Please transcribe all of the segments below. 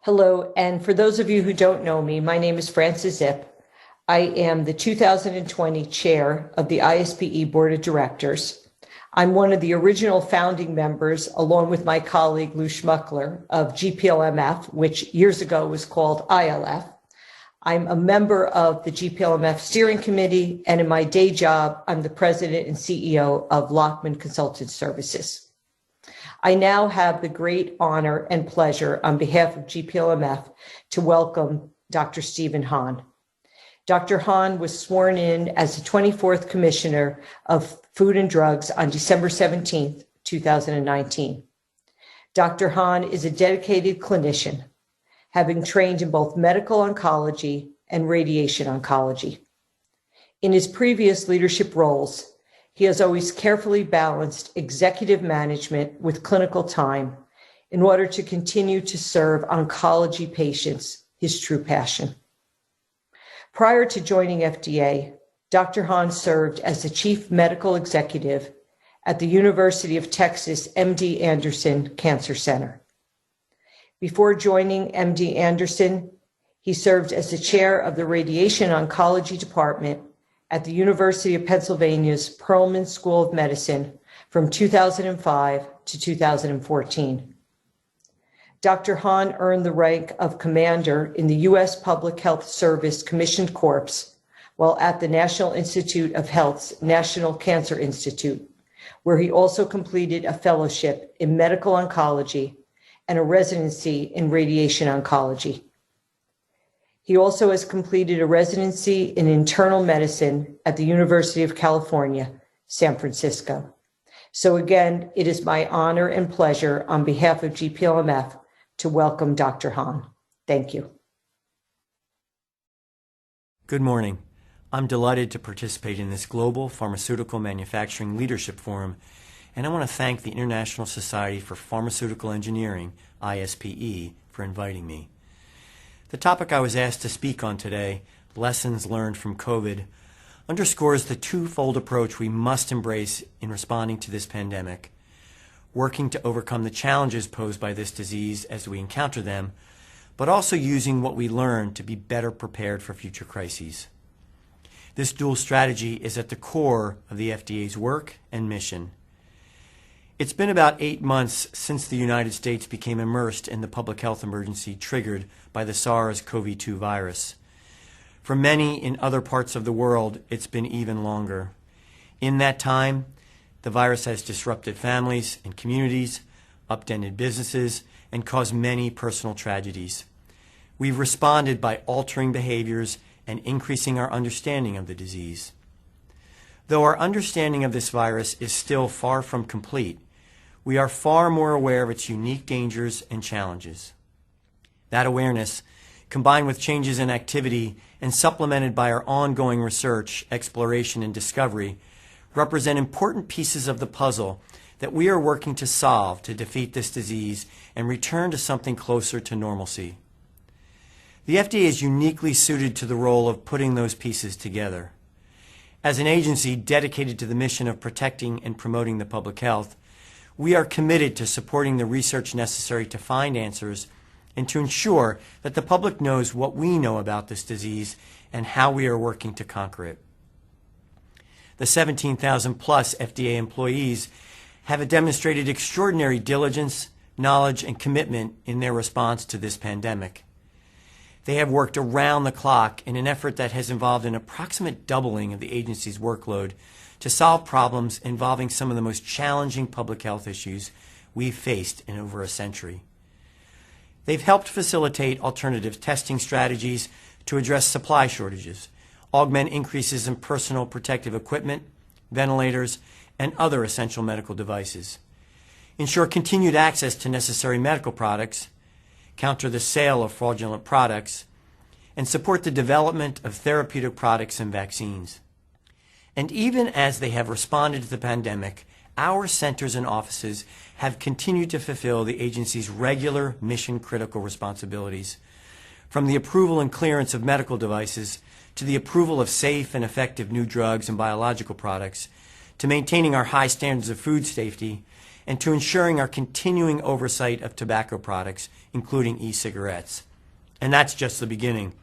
Hello, and for those of you who don't know me, my name is Frances Zipp. I am the 2020 chair of the ISPE Board of Directors. I'm one of the original founding members, along with my colleague Lou Schmuckler, of GPLMF, which years ago was called ILF. I'm a member of the GPLMF Steering Committee, and in my day job, I'm the president and CEO of Lockman Consultant Services. I now have the great honor and pleasure on behalf of GPLMF to welcome Dr. Stephen Hahn. Dr. Hahn was sworn in as the 24th Commissioner of Food and Drugs on December 17, 2019. Dr. Hahn is a dedicated clinician, having trained in both medical oncology and radiation oncology. In his previous leadership roles, he has always carefully balanced executive management with clinical time in order to continue to serve oncology patients, his true passion. Prior to joining FDA, Dr. Hahn served as the chief medical executive at the University of Texas MD Anderson Cancer Center. Before joining MD Anderson, he served as the chair of the Radiation Oncology Department at the University of Pennsylvania's Perelman School of Medicine from 2005 to 2014. Dr. Hahn earned the rank of commander in the U.S. Public Health Service Commissioned Corps while at the National Institute of Health's National Cancer Institute, where he also completed a fellowship in medical oncology and a residency in radiation oncology. He also has completed a residency in internal medicine at the University of California, San Francisco. So again, it is my honor and pleasure on behalf of GPLMF to welcome Dr. Hahn. Thank you. Good morning. I'm delighted to participate in this Global Pharmaceutical Manufacturing Leadership Forum, and I want to thank the International Society for Pharmaceutical Engineering, ISPE, for inviting me. The topic I was asked to speak on today, Lessons Learned from COVID, underscores the twofold approach we must embrace in responding to this pandemic, working to overcome the challenges posed by this disease as we encounter them, but also using what we learn to be better prepared for future crises. This dual strategy is at the core of the FDA's work and mission. It's been about 8 months since the United States became immersed in the public health emergency triggered by the SARS-CoV-2 virus. For many in other parts of the world, it's been even longer. In that time, the virus has disrupted families and communities, upended businesses, and caused many personal tragedies. We've responded by altering behaviors and increasing our understanding of the disease. Though our understanding of this virus is still far from complete, we are far more aware of its unique dangers and challenges. That awareness, combined with changes in activity and supplemented by our ongoing research, exploration, and discovery, represent important pieces of the puzzle that we are working to solve to defeat this disease and return to something closer to normalcy. The FDA is uniquely suited to the role of putting those pieces together. As an agency dedicated to the mission of protecting and promoting the public health, we are committed to supporting the research necessary to find answers and to ensure that the public knows what we know about this disease and how we are working to conquer it. The 17,000 plus FDA employees have demonstrated extraordinary diligence, knowledge, and commitment in their response to this pandemic. They have worked around the clock in an effort that has involved an approximate doubling of the agency's workload to solve problems involving some of the most challenging public health issues we've faced in over a century. They've helped facilitate alternative testing strategies to address supply shortages, augment increases in personal protective equipment, ventilators, and other essential medical devices, ensure continued access to necessary medical products, counter the sale of fraudulent products, and support the development of therapeutic products and vaccines. And even as they have responded to the pandemic, our centers and offices have continued to fulfill the agency's regular mission-critical responsibilities, from the approval and clearance of medical devices to the approval of safe and effective new drugs and biological products, to maintaining our high standards of food safety and to ensuring our continuing oversight of tobacco products, including e-cigarettes. And that's just the beginning.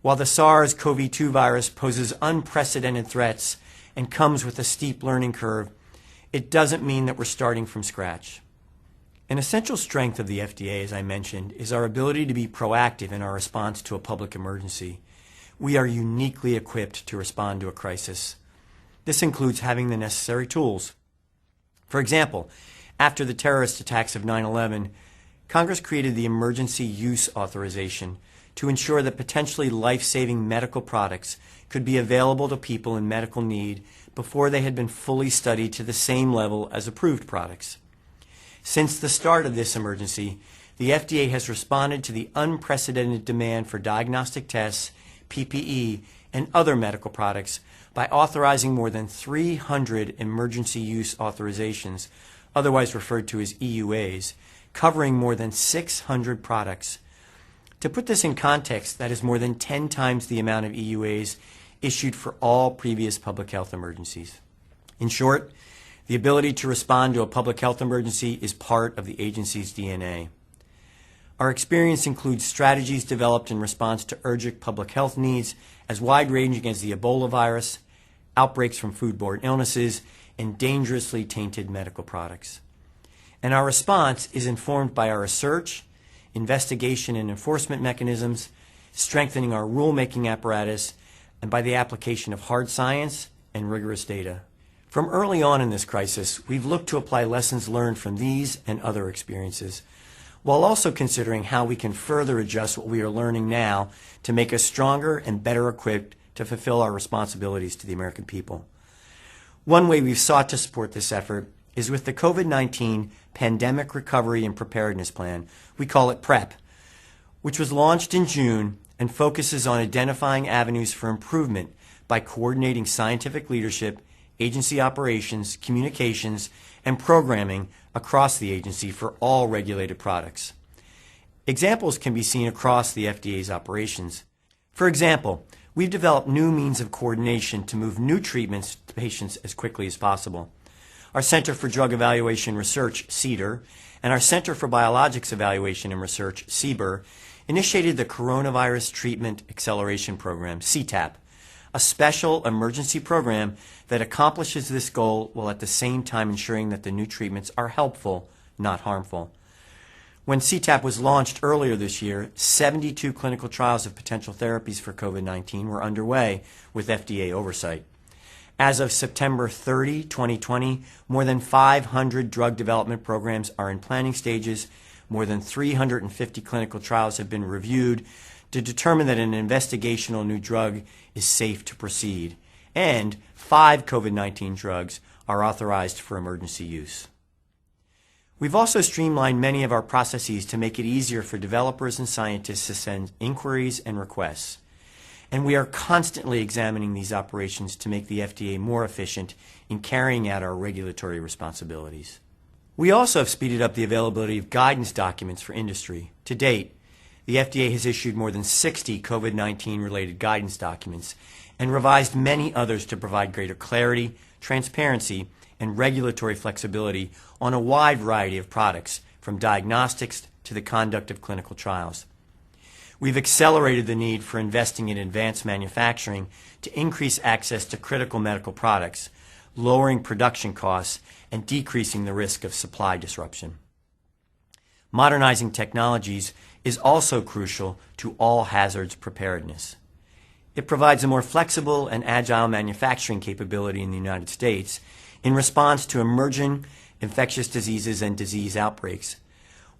While the SARS-CoV-2 virus poses unprecedented threats and comes with a steep learning curve, it doesn't mean that we're starting from scratch. An essential strength of the FDA, as I mentioned, is our ability to be proactive in our response to a public emergency. We are uniquely equipped to respond to a crisis. This includes having the necessary tools. For example, after the terrorist attacks of 9/11, Congress created the Emergency Use Authorization to ensure that potentially life-saving medical products could be available to people in medical need before they had been fully studied to the same level as approved products. Since the start of this emergency, the FDA has responded to the unprecedented demand for diagnostic tests, PPE, and other medical products by authorizing more than 300 emergency use authorizations, otherwise referred to as EUAs, covering more than 600 products. To put this in context, that is more than 10 times the amount of EUAs issued for all previous public health emergencies. In short, the ability to respond to a public health emergency is part of the agency's DNA. Our experience includes strategies developed in response to urgent public health needs as wide-ranging as the Ebola virus, outbreaks from foodborne illnesses, and dangerously tainted medical products. And our response is informed by our research, investigation and enforcement mechanisms, strengthening our rulemaking apparatus, and by the application of hard science and rigorous data. From early on in this crisis, we've looked to apply lessons learned from these and other experiences, while also considering how we can further adjust what we are learning now to make us stronger and better equipped to fulfill our responsibilities to the American people. One way we've sought to support this effort is with the COVID-19 Pandemic Recovery and Preparedness Plan. We call it PREP, which was launched in June and focuses on identifying avenues for improvement by coordinating scientific leadership, agency operations, communications, and programming across the agency for all regulated products. Examples can be seen across the FDA's operations. For example, we've developed new means of coordination to move new treatments to patients as quickly as possible. Our Center for Drug Evaluation Research, CDER, and our Center for Biologics Evaluation and Research, CBER, initiated the Coronavirus Treatment Acceleration Program, CTAP, a special emergency program that accomplishes this goal while at the same time ensuring that the new treatments are helpful, not harmful. When CTAP was launched earlier this year, 72 clinical trials of potential therapies for COVID-19 were underway with FDA oversight. As of September 30, 2020, more than 500 drug development programs are in planning stages. More than 350 clinical trials have been reviewed to determine that an investigational new drug is safe to proceed. And 5 COVID-19 drugs are authorized for emergency use. We've also streamlined many of our processes to make it easier for developers and scientists to send inquiries and requests. And we are constantly examining these operations to make the FDA more efficient in carrying out our regulatory responsibilities. We also have speeded up the availability of guidance documents for industry. To date, the FDA has issued more than 60 COVID-19 related guidance documents and revised many others to provide greater clarity, transparency, and regulatory flexibility on a wide variety of products, from diagnostics to the conduct of clinical trials. We've accelerated the need for investing in advanced manufacturing to increase access to critical medical products, lowering production costs, and decreasing the risk of supply disruption. Modernizing technologies is also crucial to all hazards preparedness. It provides a more flexible and agile manufacturing capability in the United States in response to emerging infectious diseases and disease outbreaks.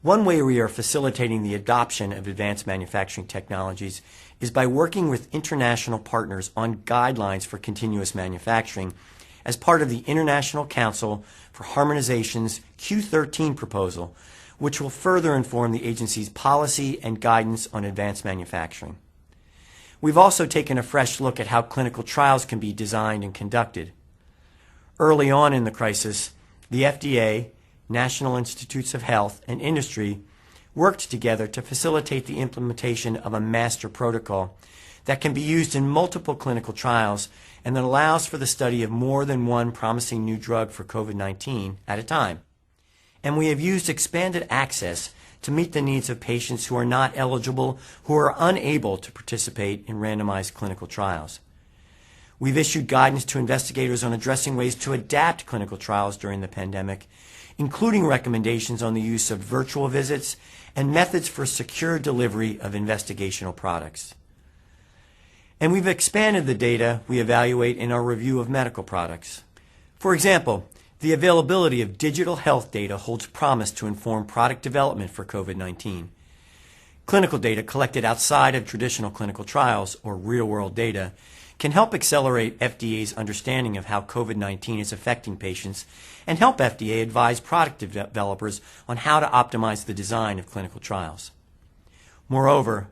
One way we are facilitating the adoption of advanced manufacturing technologies is by working with international partners on guidelines for continuous manufacturing as part of the International Council for Harmonization's Q13 proposal, which will further inform the agency's policy and guidance on advanced manufacturing. We've also taken a fresh look at how clinical trials can be designed and conducted. Early on in the crisis, the FDA, National Institutes of Health, and industry worked together to facilitate the implementation of a master protocol that can be used in multiple clinical trials and that allows for the study of more than one promising new drug for COVID-19 at a time. and we have used expanded access to meet the needs of patients who are not eligible, who are unable to participate in randomized clinical trials. We've issued guidance to investigators on addressing ways to adapt clinical trials during the pandemic, including recommendations on the use of virtual visits and methods for secure delivery of investigational products. And we've expanded the data we evaluate in our review of medical products. For example, the availability of digital health data holds promise to inform product development for COVID-19. Clinical data collected outside of traditional clinical trials, or real-world data, can help accelerate FDA's understanding of how COVID-19 is affecting patients and help FDA advise product developers on how to optimize the design of clinical trials. Moreover,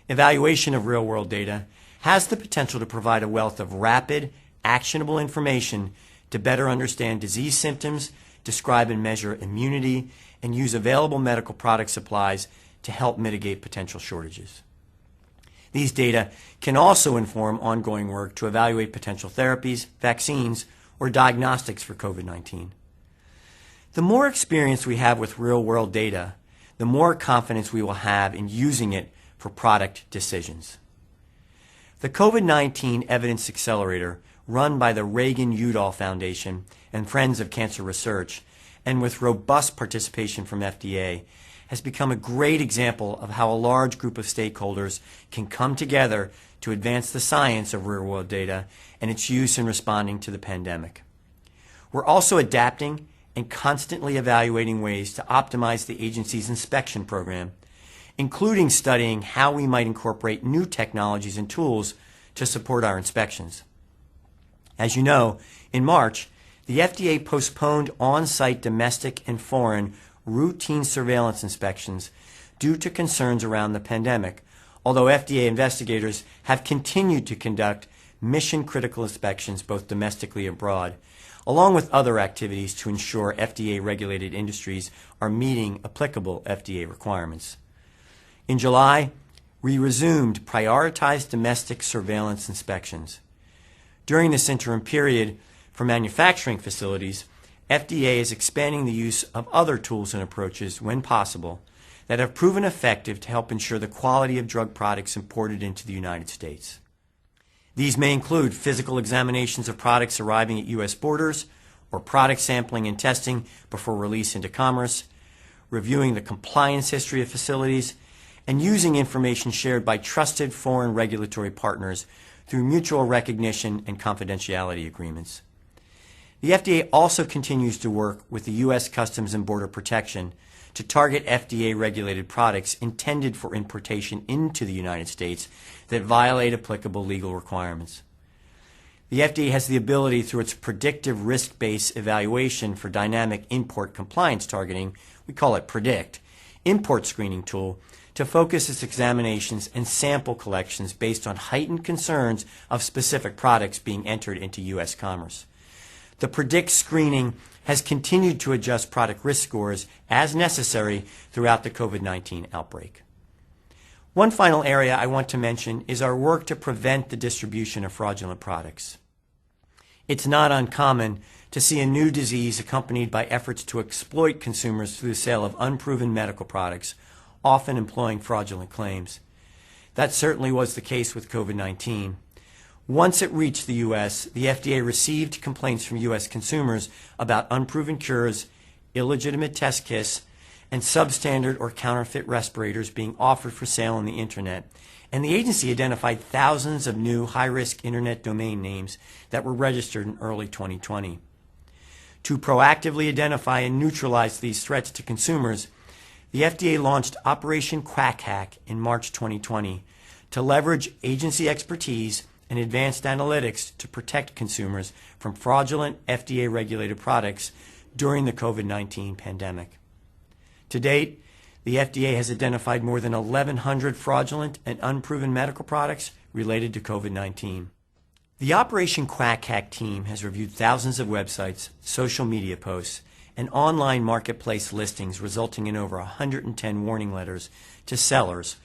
evaluation of real-world data has the potential to provide a wealth of rapid, actionable information to better understand disease symptoms, describe and measure immunity, and use available medical product supplies to help mitigate potential shortages. These data can also inform ongoing work to evaluate potential therapies, vaccines, or diagnostics for COVID-19. The more experience we have with real-world data, the more confidence we will have in using it for product decisions. The COVID-19 Evidence Accelerator, run by the Reagan-Udall Foundation and Friends of Cancer Research, and with robust participation from FDA, has become a great example of how a large group of stakeholders can come together to advance the science of real-world data and its use in responding to the pandemic. We're also adapting and constantly evaluating ways to optimize the agency's inspection program, including studying how we might incorporate new technologies and tools to support our inspections. As you know, in March, the FDA postponed on-site domestic and foreign routine surveillance inspections due to concerns around the pandemic, although FDA investigators have continued to conduct mission-critical inspections both domestically and abroad, along with other activities to ensure FDA-regulated industries are meeting applicable FDA requirements. In July, we resumed prioritized domestic surveillance inspections. During this interim period, for manufacturing facilities, FDA is expanding the use of other tools and approaches, when possible, that have proven effective to help ensure the quality of drug products imported into the United States. These may include physical examinations of products arriving at U.S. borders, or product sampling and testing before release into commerce, reviewing the compliance history of facilities, and using information shared by trusted foreign regulatory partners through mutual recognition and confidentiality agreements. The FDA also continues to work with the U.S. Customs and Border Protection to target FDA-regulated products intended for importation into the United States that violate applicable legal requirements. The FDA has the ability, through its predictive risk-based evaluation for dynamic import compliance targeting, we call it PREDICT, import screening tool, to focus its examinations and sample collections based on heightened concerns of specific products being entered into U.S. commerce. The PREDICT screening has continued to adjust product risk scores as necessary throughout the COVID-19 outbreak. One final area I want to mention is our work to prevent the distribution of fraudulent products. It's not uncommon to see a new disease accompanied by efforts to exploit consumers through the sale of unproven medical products, often employing fraudulent claims. That certainly was the case with COVID-19. Once it reached the U.S., the FDA received complaints from U.S. consumers about unproven cures, illegitimate test kits, and substandard or counterfeit respirators being offered for sale on the Internet, and the agency identified thousands of new high-risk Internet domain names that were registered in early 2020. To proactively identify and neutralize these threats to consumers, the FDA launched Operation Quack Hack in March 2020 to leverage agency expertise and advanced analytics to protect consumers from fraudulent FDA-regulated products during the COVID-19 pandemic. To date, the FDA has identified more than 1,100 fraudulent and unproven medical products related to COVID-19. The Operation Quack Hack team has reviewed thousands of websites, social media posts, and online marketplace listings, resulting in over 110 warning letters to sellers,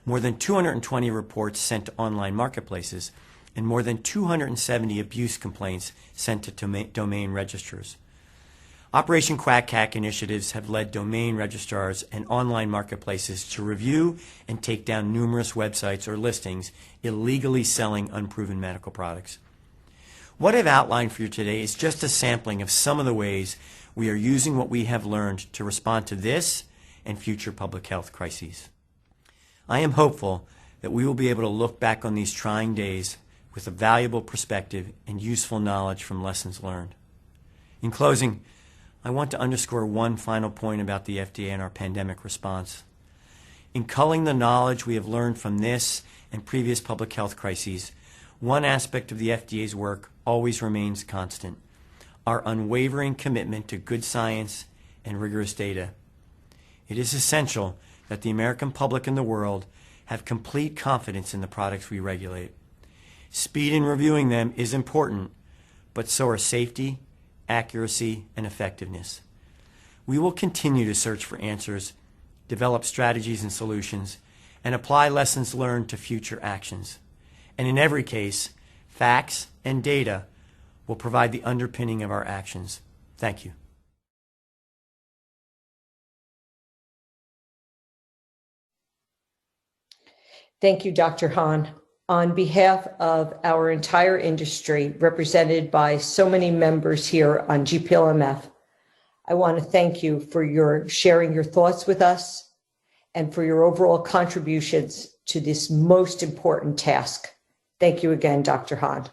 more than 220 reports sent to online marketplaces, and more than 270 abuse complaints sent to domain registrars. Operation Quack Hack initiatives have led domain registrars and online marketplaces to review and take down numerous websites or listings illegally selling unproven medical products. What I've outlined for you today is just a sampling of some of the ways we are using what we have learned to respond to this and future public health crises. I am hopeful that we will be able to look back on these trying days with a valuable perspective and useful knowledge from lessons learned. In closing, I want to underscore one final point about the FDA and our pandemic response. In culling the knowledge we have learned from this and previous public health crises, one aspect of the FDA's work always remains constant: our unwavering commitment to good science and rigorous data. It is essential that the American public and the world have complete confidence in the products we regulate. Speed in reviewing them is important, but so are safety, accuracy, and effectiveness. We will continue to search for answers, develop strategies and solutions, and apply lessons learned to future actions. And in every case, facts and data will provide the underpinning of our actions. Thank you. Thank you, Dr. Hahn. On behalf of our entire industry, represented by so many members here on GPLMF, I want to thank you for your sharing your thoughts with us and for your overall contributions to this most important task. Thank you again, Dr. Hahn.